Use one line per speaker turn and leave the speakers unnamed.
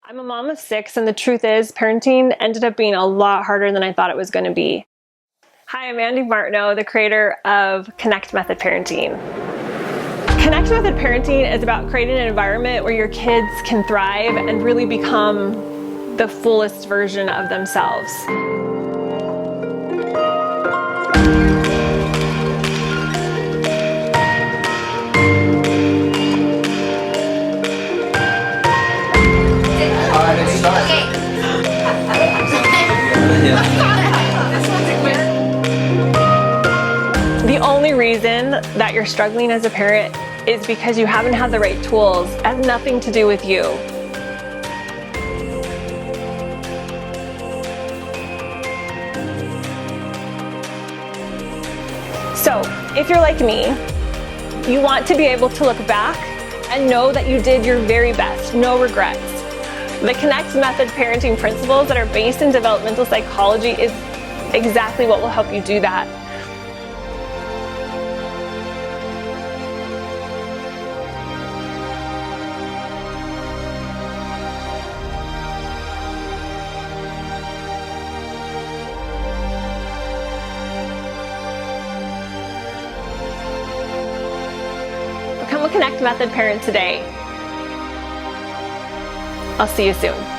I'm a mom of 6, and the truth is, parenting ended up being a lot harder than I thought it was going to be. Hi, I'm Andee Martineau, the creator of Connect Method Parenting. Connect Method Parenting is about creating an environment where your kids can thrive and really become the fullest version of themselves. The only reason that you're struggling as a parent is because you haven't had the right tools. It has nothing to do with you. So, if you're like me, you want to be able to look back and know that you did your very best, no regrets. The Connect Method parenting principles that are based in developmental psychology is exactly what will help you do that. Become a Connect Method parent today. I'll see you soon.